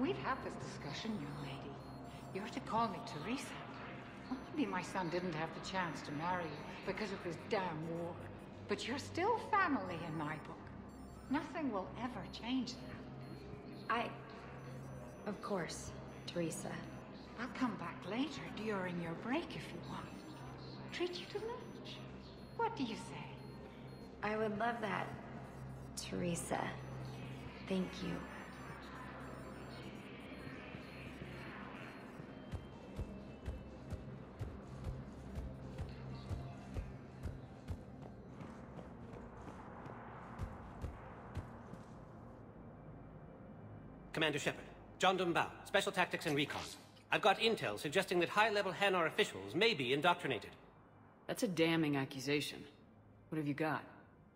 We'd have this discussion, young lady. You're to call me Teresa. Well, maybe my son didn't have the chance to marry you because of this damn war. But you're still family in my book. Nothing will ever change that. Of course, Teresa. I'll come back later during your break if you want. Treat you to lunch. What do you say? I would love that, Teresa. Thank you. Commander Shepard, Jondum Bau, Special Tactics and Recon. I've got intel suggesting that high-level Hanar officials may be indoctrinated. That's a damning accusation. What have you got?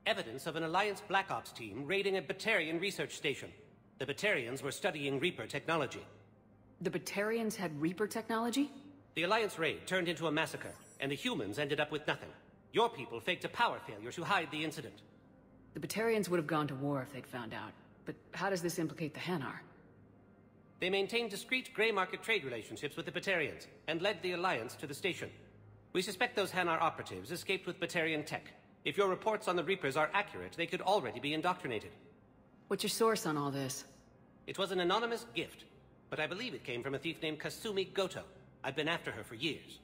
Evidence of an Alliance Black Ops team raiding a Batarian research station. The Batarians were studying Reaper technology. The Batarians had Reaper technology? The Alliance raid turned into a massacre, and the humans ended up with nothing. Your people faked a power failure to hide the incident. The Batarians would have gone to war if they'd found out. But how does this implicate the Hanar? They maintained discreet grey market trade relationships with the Batarians, and led the Alliance to the station. We suspect those Hanar operatives escaped with Batarian tech. If your reports on the Reapers are accurate, they could already be indoctrinated. What's your source on all this? It was an anonymous gift, but I believe it came from a thief named Kasumi Goto. I've been after her for years.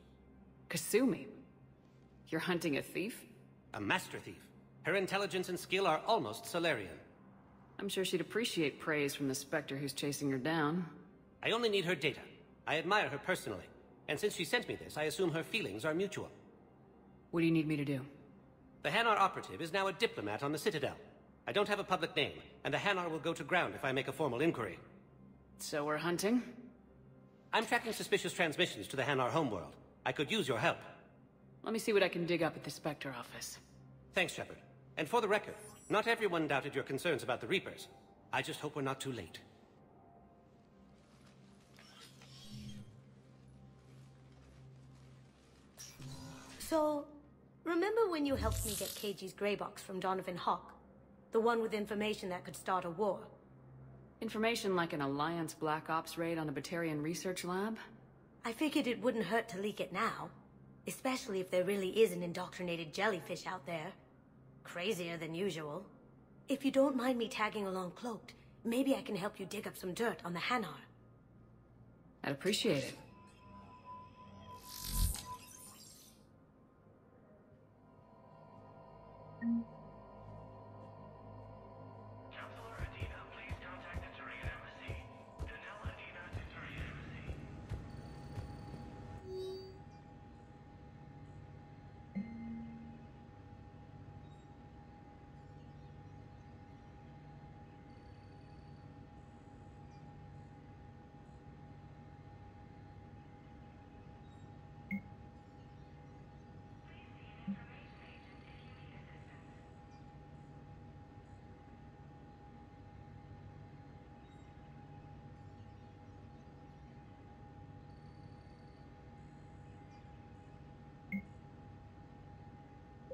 Kasumi? You're hunting a thief? A master thief. Her intelligence and skill are almost Salarian. I'm sure she'd appreciate praise from the Spectre who's chasing her down. I only need her data. I admire her personally. And since she sent me this, I assume her feelings are mutual. What do you need me to do? The Hanar operative is now a diplomat on the Citadel. I don't have a public name, and the Hanar will go to ground if I make a formal inquiry. So we're hunting? I'm tracking suspicious transmissions to the Hanar homeworld. I could use your help. Let me see what I can dig up at the Spectre office. Thanks, Shepard. And for the record, not everyone doubted your concerns about the Reapers. I just hope we're not too late. So, remember when you helped me get KG's grey box from Donovan Hawk? The one with information that could start a war? Information like an Alliance Black Ops raid on a Batarian research lab? I figured it wouldn't hurt to leak it now. Especially if there really is an indoctrinated jellyfish out there. Crazier than usual. If you don't mind me tagging along cloaked, maybe I can help you dig up some dirt on the Hanar. I'd appreciate it.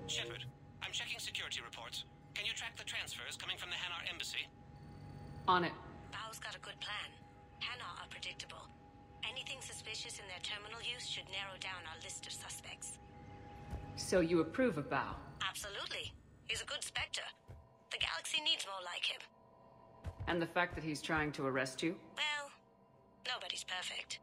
Shepard, I'm checking security reports. Can you track the transfers coming from the Hanar Embassy? On it. Bao's got a good plan. Hanar are predictable. Anything suspicious in their terminal use should narrow down our list of suspects. So you approve of Bao? Absolutely. He's a good Spectre. The galaxy needs more like him. And the fact that he's trying to arrest you? Well, nobody's perfect.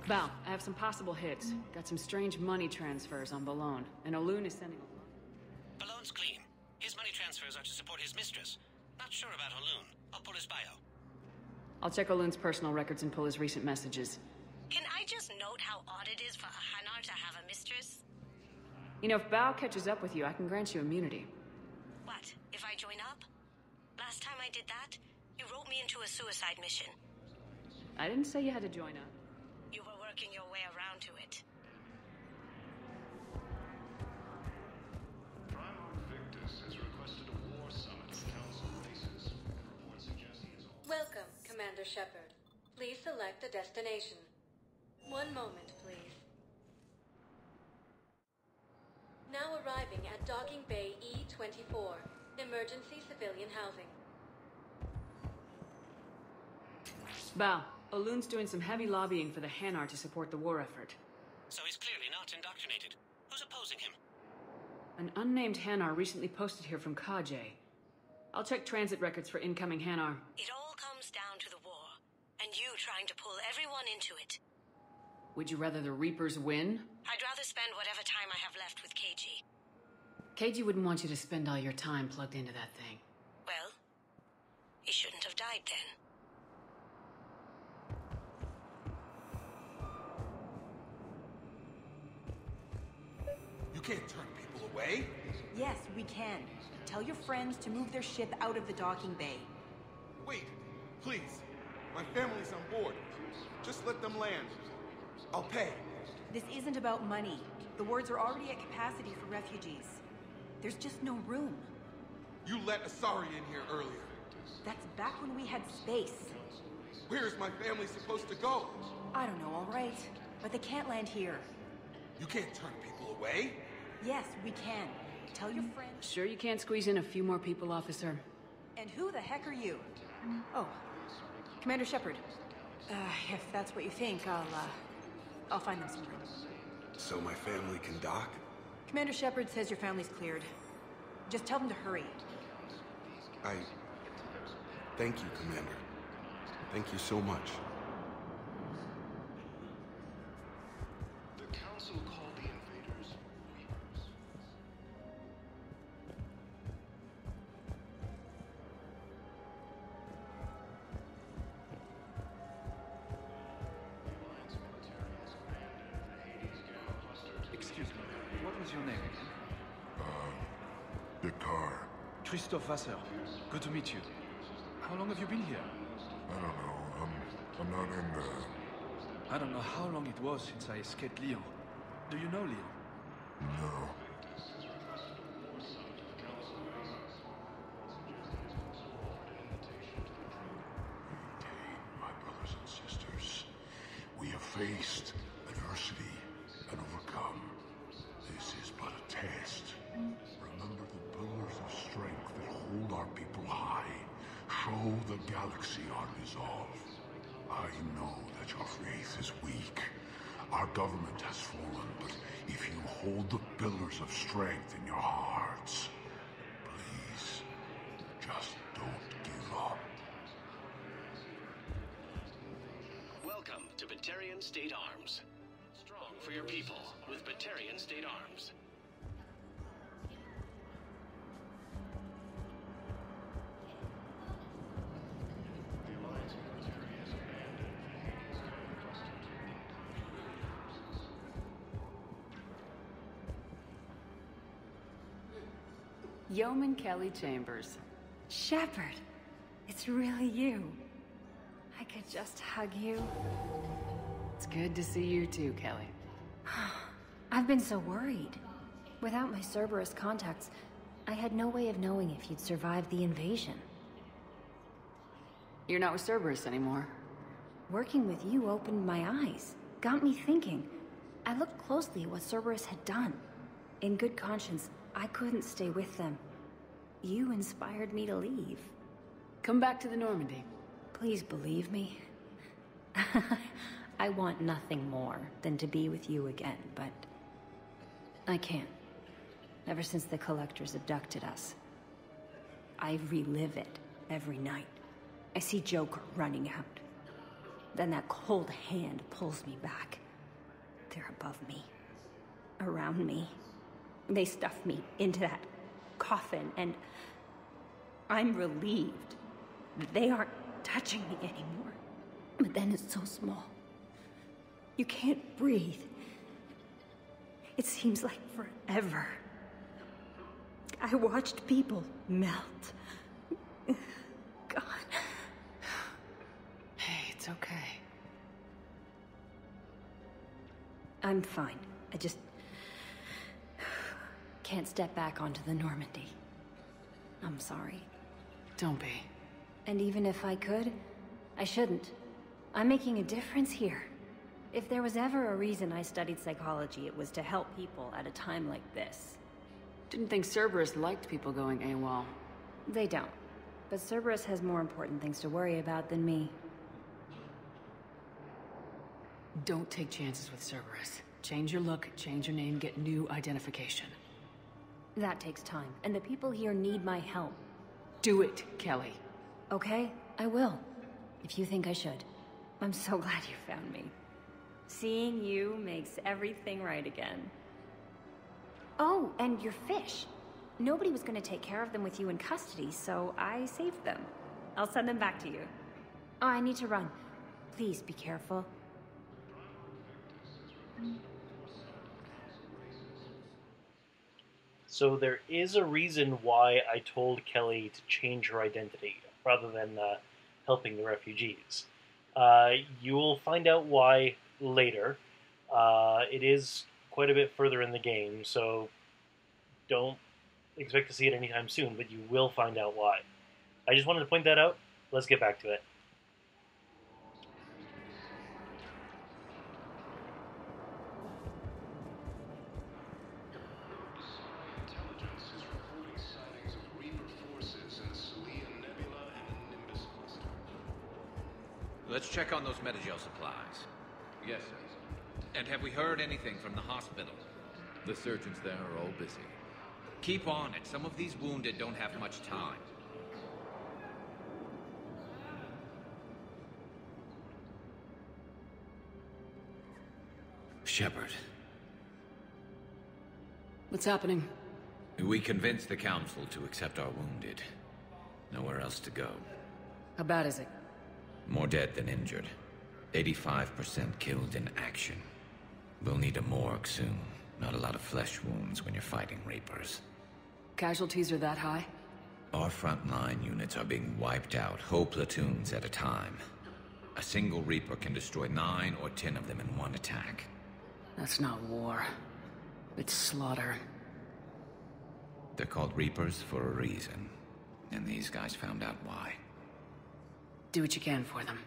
Bao, I have some possible hits. Got some strange money transfers on Balone, and Olun is sending... Ballone's clean. His money transfers are to support his mistress. Not sure about Olun. I'll pull his bio. I'll check Olun's personal records and pull his recent messages. Can I just note how odd it is for a Hanar to have a mistress? You know, if Bao catches up with you, I can grant you immunity. What, if I join up? Last time I did that, you wrote me into a suicide mission. I didn't say you had to join up. You were working your way around to it. Primarch Victus has requested a war summit of Council bases. Reports suggest he is all... Welcome, Commander Shepard. Please select a destination. One moment, please. Now arriving at Docking Bay E-24, emergency civilian housing. Bao, Olun's doing some heavy lobbying for the Hanar to support the war effort. So he's clearly not indoctrinated. Who's opposing him? An unnamed Hanar recently posted here from Kajay. I'll check transit records for incoming Hanar. It all comes down to the war, and you trying to pull everyone into it. Would you rather the Reapers win? I'd rather spend whatever time I have left with KG. KG wouldn't want you to spend all your time plugged into that thing. Well, he shouldn't have died then. You can't turn people away. Yes, we can. Tell your friends to move their ship out of the docking bay. Wait, please. My family's on board. Just let them land. I'll pay. This isn't about money. The wards are already at capacity for refugees. There's just no room. You let Asari in here earlier. That's back when we had space. Where is my family supposed to go? I don't know, all right. But they can't land here. You can't turn people away. Yes, we can. Tell your friends. Sure you can't squeeze in a few more people, officer? And who the heck are you? Oh, Commander Shepard. If that's what you think, I'll find them some room. So my family can dock? Commander Shepard says your family's cleared. Just tell them to hurry. Thank you, Commander. Thank you so much. The Council called the invaders Reapers. The Alliance military has abandoned the Hades gang cluster to... Excuse me, what was your name again? Dakar. Christophe Vasseur. Good to meet you. How long have you been here? I don't know. I'm not in the... I don't know how long it was since I escaped Lyon. Do you know Lyon? No. My brothers and sisters, we have faced adversity and overcome. This is but a test. Remember the pillars of strength that hold our people high. Show the galaxy our resolve. I know that your faith is weak. Our government has fallen, but if you hold the pillars of strength in your hearts, please, just don't give up. Welcome to Batarian State Arms. Strong for your people with Batarian State Arms. The Alliance military has abandoned the Hades gang cluster to... Yeoman Kelly Chambers. Shepard, it's really you. I could just hug you. It's good to see you too, Kelly. I've been so worried. Without my Cerberus contacts, I had no way of knowing if you'd survived the invasion. You're not with Cerberus anymore. Working with you opened my eyes, got me thinking. I looked closely at what Cerberus had done. In good conscience, I couldn't stay with them. You inspired me to leave. Come back to the Normandy. Please believe me. I want nothing more than to be with you again, but I can't. Ever since the Collectors abducted us, I relive it every night. I see Joker running out. Then that cold hand pulls me back. They're above me, around me. They stuff me into that coffin, and I'm relieved that they aren't touching me anymore. But then it's so small. You can't breathe. It seems like forever. I watched people melt. God. Hey, it's okay. I'm fine. I just can't step back onto the Normandy. I'm sorry. Don't be. And even if I could, I shouldn't. I'm making a difference here. If there was ever a reason I studied psychology, it was to help people at a time like this. Didn't think Cerberus liked people going AWOL. They don't. But Cerberus has more important things to worry about than me. Don't take chances with Cerberus. Change your look, change your name, get new identification. That takes time, and the people here need my help. Do it, Kelly. Okay, I will. If you think I should. I'm so glad you found me. Seeing you makes everything right again. Oh, and your fish. Nobody was going to take care of them with you in custody, so I saved them. I'll send them back to you. Oh, I need to run. Please be careful. So there is a reason why I told Kelly to change her identity, rather than helping the refugees. You will find out why later. It is quite a bit further in the game, so don't expect to see it anytime soon, but you will find out why. I just wanted to point that out. Let's get back to it. Intelligence is reporting sightings of Reaper forces in the Salarian Nebula and the Nimbus cluster. Let's check on those Metagel supplies. Yes, sir. And have we heard anything from the hospital? The surgeons there are all busy. Keep on it. Some of these wounded don't have much time. Shepard. What's happening? We convinced the Council to accept our wounded. Nowhere else to go. How bad is it? More dead than injured. 85% killed in action. We'll need a morgue soon. Not a lot of flesh wounds when you're fighting Reapers. Casualties are that high? Our frontline units are being wiped out, whole platoons at a time. A single Reaper can destroy 9 or 10 of them in one attack. That's not war. It's slaughter. They're called Reapers for a reason. And these guys found out why. Do what you can for them.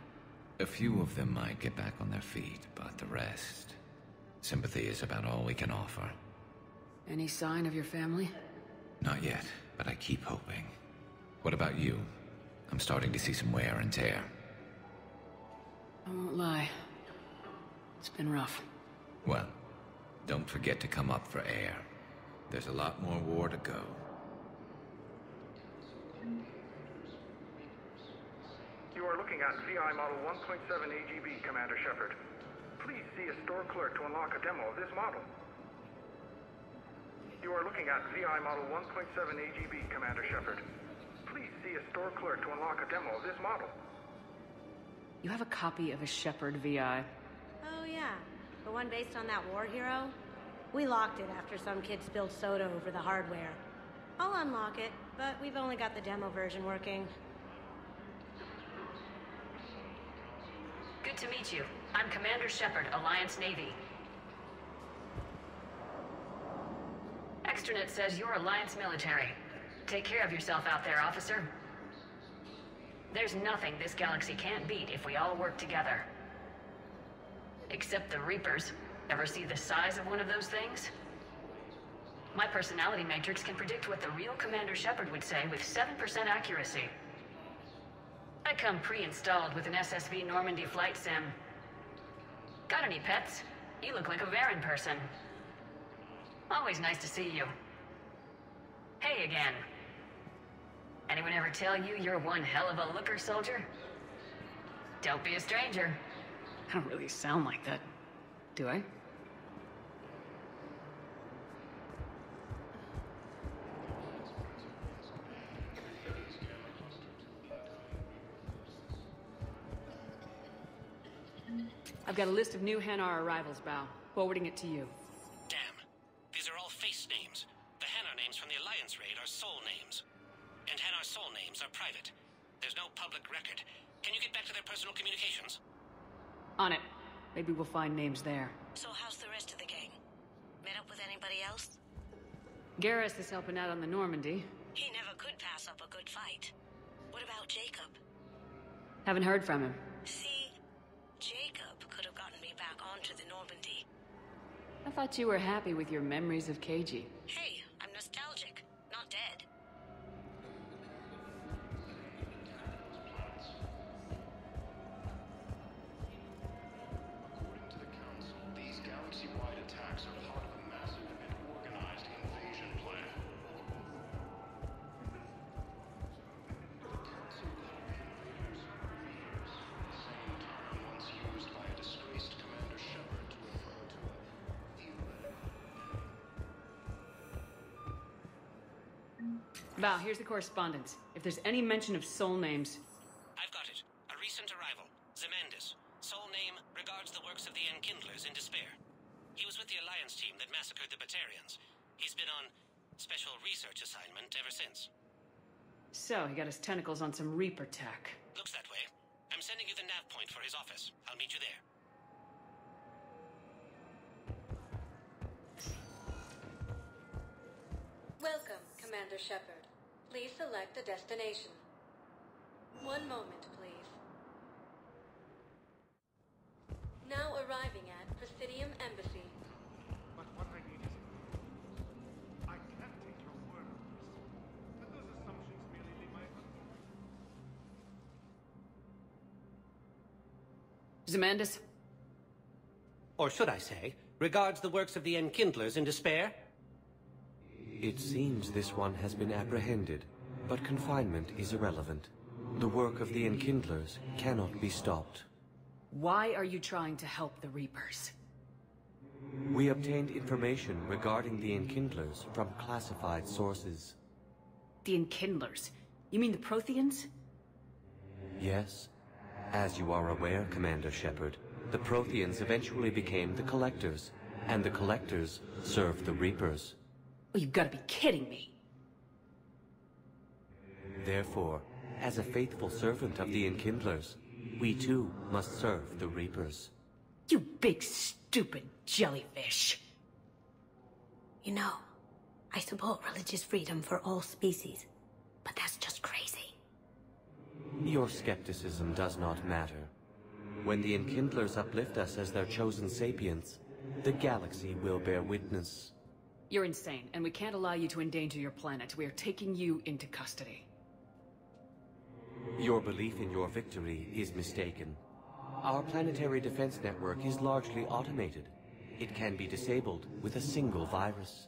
A few of them might get back on their feet, but the rest... Sympathy is about all we can offer. Any sign of your family? Not yet, but I keep hoping. What about you? I'm starting to see some wear and tear. I won't lie. It's been rough. Well, don't forget to come up for air. There's a lot more war to go. You are looking at VI Model 1.7 AGB, Commander Shepard. Please see a store clerk to unlock a demo of this model. You are looking at VI Model 1.7 AGB, Commander Shepard. Please see a store clerk to unlock a demo of this model. You have a copy of a Shepard VI. Oh yeah, the one based on that war hero? We locked it after some kid spilled soda over the hardware. I'll unlock it, but we've only got the demo version working. Good to meet you. I'm Commander Shepard, Alliance Navy. Extranet says you're Alliance military. Take care of yourself out there, officer. There's nothing this galaxy can't beat if we all work together. Except the Reapers. Ever see the size of one of those things? My personality matrix can predict what the real Commander Shepard would say with 7% accuracy. I come pre-installed with an SSV Normandy flight sim. Got any pets? You look like a Varen person. Always nice to see you. Hey again. Anyone ever tell you you're one hell of a looker, soldier? Don't be a stranger. I don't really sound like that, do I? I've got a list of new Hanar arrivals, Bao. Forwarding it to you. Damn. These are all face names. The Hanar names from the Alliance raid are soul names. And Hanar soul names are private. There's no public record. Can you get back to their personal communications? On it. Maybe we'll find names there. So how's the rest of the gang? Met up with anybody else? Garrus is helping out on the Normandy. He never could pass up a good fight. What about Jacob? Haven't heard from him. See, Jacob could have gotten me back onto the Normandy. I thought you were happy with your memories of KG. Hey, I'm nostalgic, not dead. According to the Council, these galaxy-wide attacks are part of a massive and organized invasion plan. The Council called the invaders Reapers, the same term once used by a disgraced Commander Shepard to refer to a theoretical. Bau, here's the correspondence. If there's any mention of soul names... I've got it. A recent arrival. Zemandis. Sole name regards the works of the Enkindlers in despair. He was with the Alliance team that massacred the Batarians. He's been on special research assignment ever since. So, he got his tentacles on some Reaper tech. Looks that way. I'm sending you the nav point for his office. I'll meet you there. Welcome, Commander Shepard. Please select a destination. One moment, please. Now arriving at Presidium Embassies. But what I need is... I can't take your word on this. But those assumptions merely leave my... Zemandis? Or should I say, regards the works of the Enkindlers in despair? It seems this one has been apprehended, but confinement is irrelevant. The work of the Enkindlers cannot be stopped. Why are you trying to help the Reapers? We obtained information regarding the Enkindlers from classified sources. The Enkindlers? You mean the Protheans? Yes. As you are aware, Commander Shepard, the Protheans eventually became the Collectors, and the Collectors served the Reapers. Well, you've got to be kidding me. Therefore, as a faithful servant of the Enkindlers, we too must serve the Reapers. You big stupid jellyfish. You know, I support religious freedom for all species, but that's just crazy. Your skepticism does not matter. When the Enkindlers uplift us as their chosen sapients, the galaxy will bear witness. You're insane, and we can't allow you to endanger your planet. We are taking you into custody. Your belief in your victory is mistaken. Our planetary defense network is largely automated. It can be disabled with a single virus,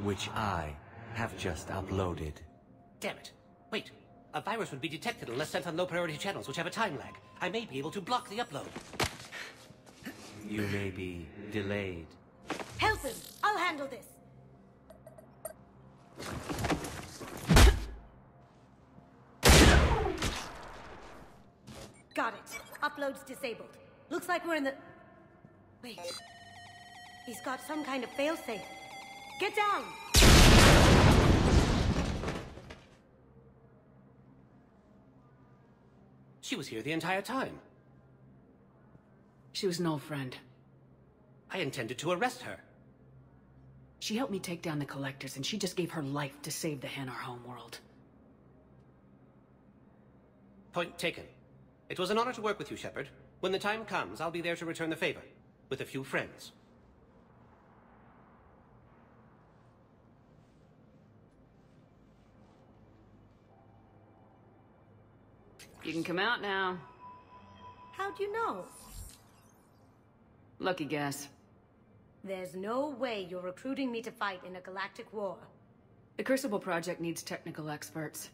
which I have just uploaded. Damn it. Wait. A virus would be detected unless sent on low-priority channels, which have a time lag. I may be able to block the upload. You may be delayed. Help him! I'll handle this! Got it. Upload's disabled. Looks like we're in the... Wait. He's got some kind of failsafe. Get down! She was here the entire time. She was an old friend. I intended to arrest her. She helped me take down the Collectors, and she just gave her life to save the Hanar homeworld. Point taken. It was an honor to work with you, Shepard. When the time comes, I'll be there to return the favor. With a few friends. You can come out now. How'd you know? Lucky guess. There's no way you're recruiting me to fight in a galactic war. The Crucible Project needs technical experts.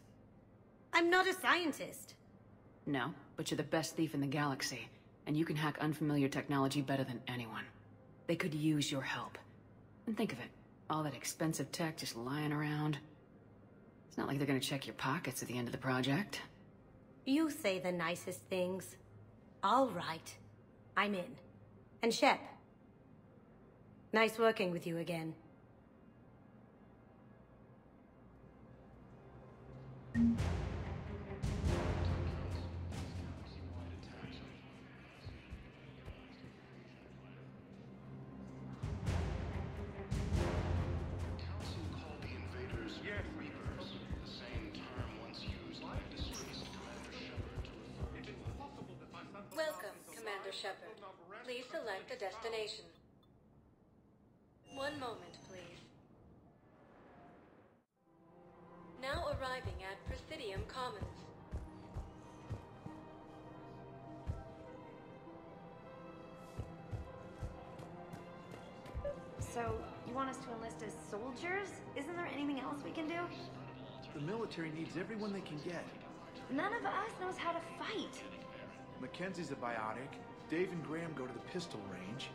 I'm not a scientist. No, but you're the best thief in the galaxy, and you can hack unfamiliar technology better than anyone. They could use your help. And think of it, all that expensive tech just lying around. It's not like they're gonna check your pockets at the end of the project. You say the nicest things. All right. I'm in. And Shep. Nice working with you again. Welcome, Commander Shepard. Please select a destination. One moment, please. Now arriving at Presidium Commons. So, you want us to enlist as soldiers? Isn't there anything else we can do? The military needs everyone they can get. None of us knows how to fight. Mackenzie's a biotic. Dave and Graham go to the pistol range.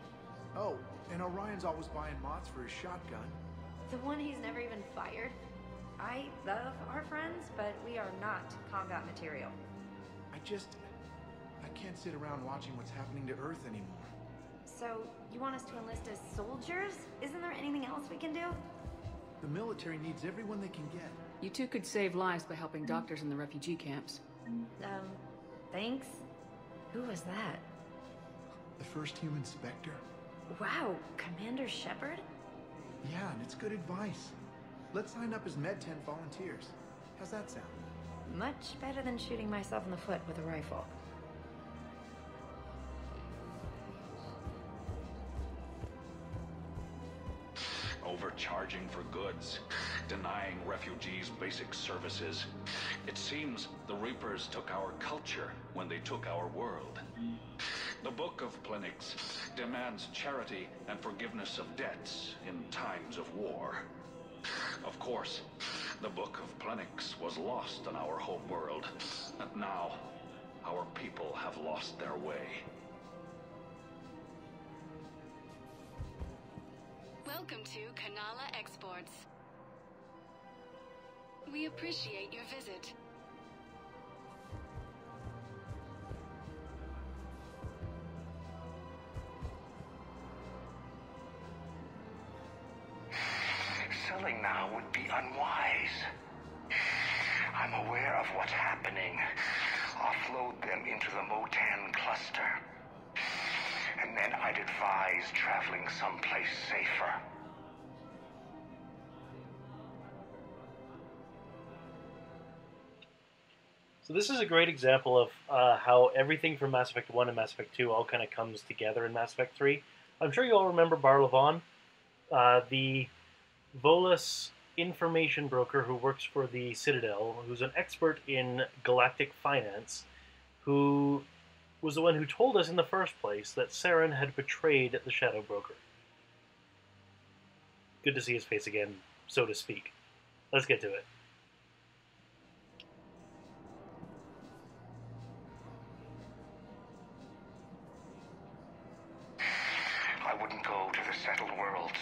Oh, and Orion's always buying mods for his shotgun. The one he's never even fired? I love our friends, but we are not combat material. I can't sit around watching what's happening to Earth anymore. So, you want us to enlist as soldiers? Isn't there anything else we can do? The military needs everyone they can get. You two could save lives by helping doctors in the refugee camps. Thanks. Who was that? The first human Spectre. Wow, Commander Shepard? Yeah, and it's good advice. Let's sign up as Med-10 volunteers. How's that sound? Much better than shooting myself in the foot with a rifle. Overcharging for goods, denying refugees basic services. It seems the Reapers took our culture when they took our world. The Book of Plenix demands charity and forgiveness of debts in times of war. Of course, the Book of Plenix was lost on our home world, and now our people have lost their way. Welcome to Kanala Exports. We appreciate your visit. Selling now would be unwise. I'm aware of what's happening. Offload them into the Motan cluster. And then I'd advise traveling someplace safer. So this is a great example of how everything from Mass Effect 1 and Mass Effect 2 all kind of comes together in Mass Effect 3. I'm sure you all remember Bar Levon, the Volus information broker who works for the Citadel, who's an expert in galactic finance, who was the one who told us in the first place that Saren had betrayed the Shadow Broker. Good to see his face again, so to speak. Let's get to it. I wouldn't go to the settled worlds.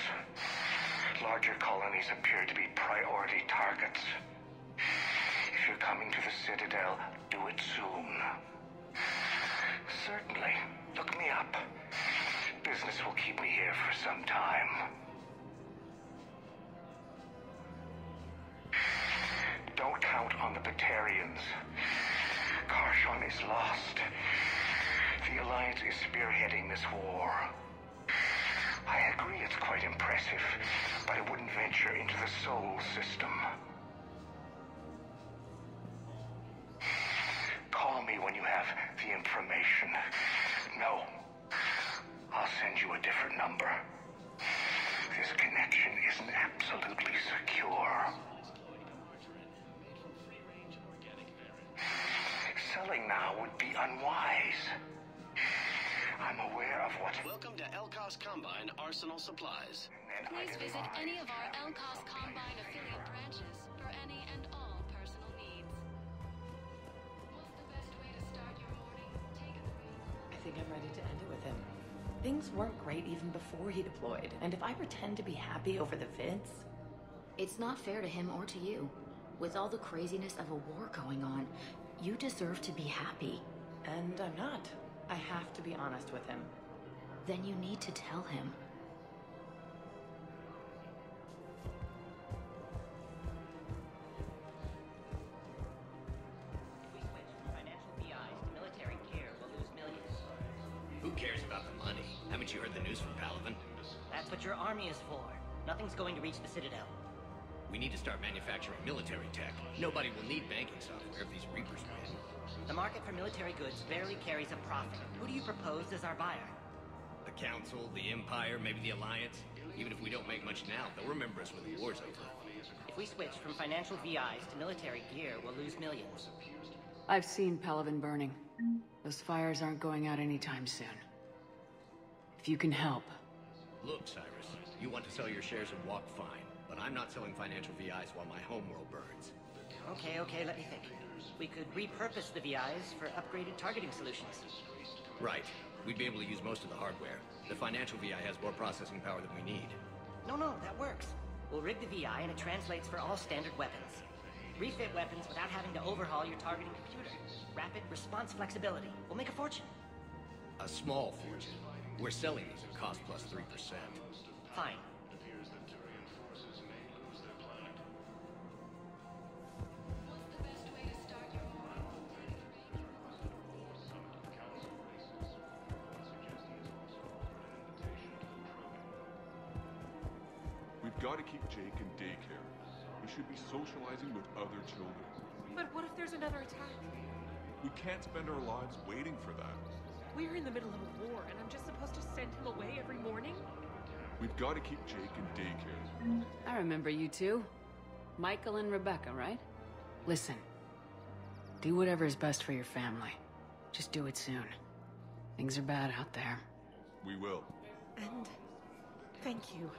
Larger colonies appear to be priority targets. If you're coming to the Citadel, do it soon. Certainly. Look me up. Business will keep me here for some time. Don't count on the Batarians. Karshon is lost. The Alliance is spearheading this war. I agree it's quite impressive, but I wouldn't venture into the Sol system. Call me when you have the information. No. I'll send you a different number. This connection isn't absolutely secure. Selling now would be unwise. I'm aware of what... Welcome to Elkos Combine Arsenal Supplies. Please visit any of our Elkos Combine affiliate branches for any and all personal needs. What's the best way to start your morning? Take a break. I think I'm ready to end it with him. Things weren't great even before he deployed, and if I pretend to be happy over the vids... It's not fair to him or to you. With all the craziness of a war going on, you deserve to be happy. And I'm not. I have to be honest with him. Then you need to tell him. If we switch from financial BIs to military care, we'll lose millions. Who cares about the money? Haven't you heard the news from Palaven? That's what your army is for. Nothing's going to reach the Citadel. We need to start manufacturing military tech. Nobody will need banking software if these Reapers win. The market for military goods barely carries a profit. Who do you propose as our buyer? The Council, the Empire, maybe the Alliance. Even if we don't make much now, they'll remember us when the war's over. If we switch from financial VIs to military gear, we'll lose millions. I've seen Pelivan burning. Those fires aren't going out anytime soon. If you can help. Look, Cyrus, you want to sell your shares and walk fine, but I'm not selling financial VIs while my homeworld burns. Okay, let me think. We could repurpose the VIs for upgraded targeting solutions. Right. We'd be able to use most of the hardware. The financial VI has more processing power than we need. No, that works. We'll rig the VI and it translates for all standard weapons. Refit weapons without having to overhaul your targeting computer. Rapid response flexibility. We'll make a fortune. A small fortune. We're selling these at cost plus 3%. Fine. We've got to keep Jake in daycare. He should be socializing with other children. But what if there's another attack? We can't spend our lives waiting for that. We're in the middle of a war, and I'm just supposed to send him away every morning? We've got to keep Jake in daycare. I remember you two. Michael and Rebecca, right? Listen. Do whatever is best for your family. Just do it soon. Things are bad out there. We will. And thank you.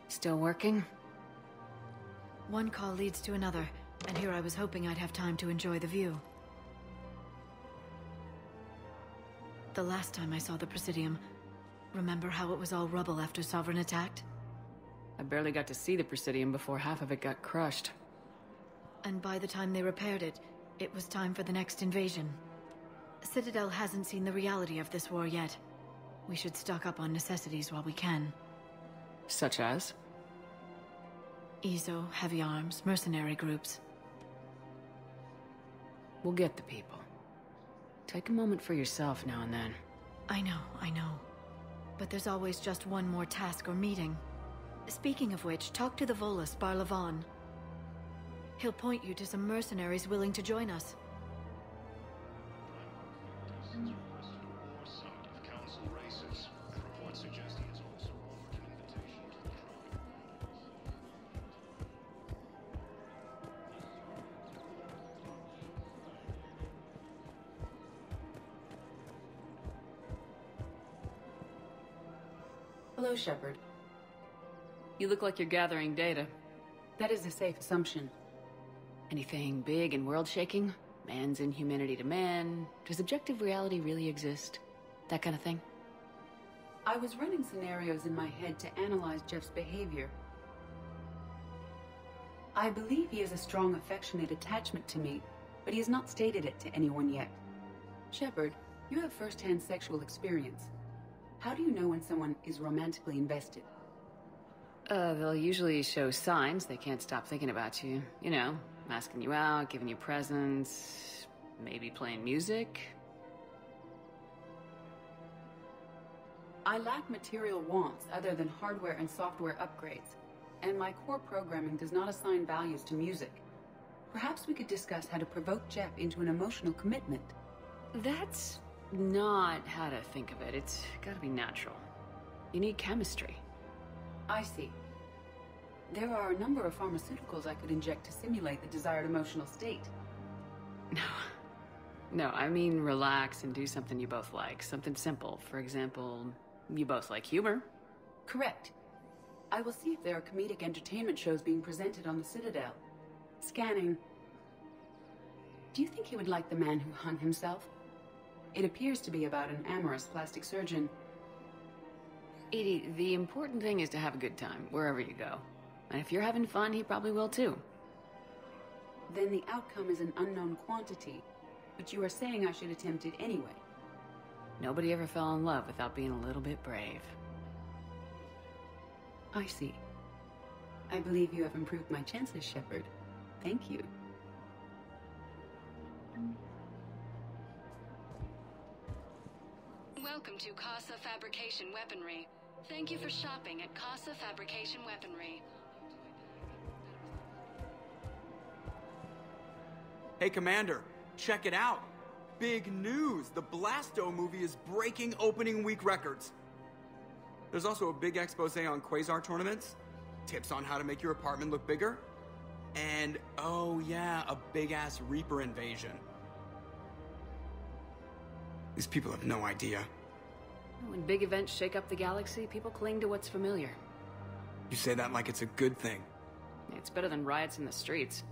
Still working? One call leads to another, and here I was hoping I'd have time to enjoy the view. The last time I saw the Presidium, remember how it was all rubble after Sovereign attacked? I barely got to see the Presidium before half of it got crushed. And by the time they repaired it, it was time for the next invasion. Citadel hasn't seen the reality of this war yet. We should stock up on necessities while we can. Such as? ESO, heavy arms, mercenary groups. We'll get the people. Take a moment for yourself now and then. I know. But there's always just one more task or meeting. Speaking of which, talk to the Volus, Barlavan. He'll point you to some mercenaries willing to join us. Hello, Shepard. You look like you're gathering data. That is a safe assumption. Anything big and world-shaking? Man's inhumanity to man? Does objective reality really exist? That kind of thing? I was running scenarios in my head to analyze Jeff's behavior. I believe he has a strong affectionate attachment to me, but he has not stated it to anyone yet. Shepard, you have first-hand sexual experience. How do you know when someone is romantically invested? They'll usually show signs they can't stop thinking about you. You know, asking you out, giving you presents, maybe playing music. I lack material wants other than hardware and software upgrades, and my core programming does not assign values to music. Perhaps we could discuss how to provoke Jeff into an emotional commitment. That's not how to think of it. It's gotta be natural. You need chemistry. I see. There are a number of pharmaceuticals I could inject to simulate the desired emotional state. No, I mean relax and do something you both like. Something simple. For example, you both like humor. Correct. I will see if there are comedic entertainment shows being presented on the Citadel. Scanning. Do you think he would like The Man Who Hung Himself? It appears to be about an amorous plastic surgeon. Edie, the important thing is to have a good time, wherever you go. And if you're having fun, he probably will too. Then the outcome is an unknown quantity. But you are saying I should attempt it anyway. Nobody ever fell in love without being a little bit brave. I see. I believe you have improved my chances, Shepard. Thank you. Welcome to Casa Fabrication Weaponry. Thank you for shopping at Casa Fabrication Weaponry. Hey, Commander, check it out. Big news! The Blasto movie is breaking opening week records. There's also a big expose on Quasar tournaments, tips on how to make your apartment look bigger, and, oh yeah, a big-ass Reaper invasion. These people have no idea. When big events shake up the galaxy, people cling to what's familiar. You say that like it's a good thing. It's better than riots in the streets.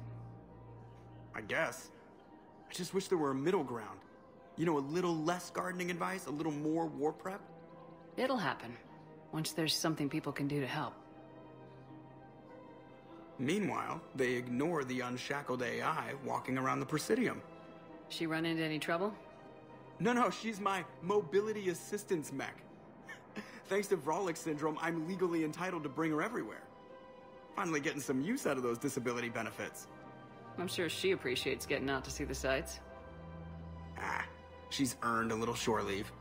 I guess. I just wish there were a middle ground. You know, a little less gardening advice, a little more war prep. It'll happen, once there's something people can do to help. Meanwhile, they ignore the unshackled AI walking around the Presidium. She run into any trouble? No, she's my mobility assistance mech. Thanks to Vrolic syndrome, I'm legally entitled to bring her everywhere. Finally getting some use out of those disability benefits. I'm sure she appreciates getting out to see the sights. She's earned a little shore leave.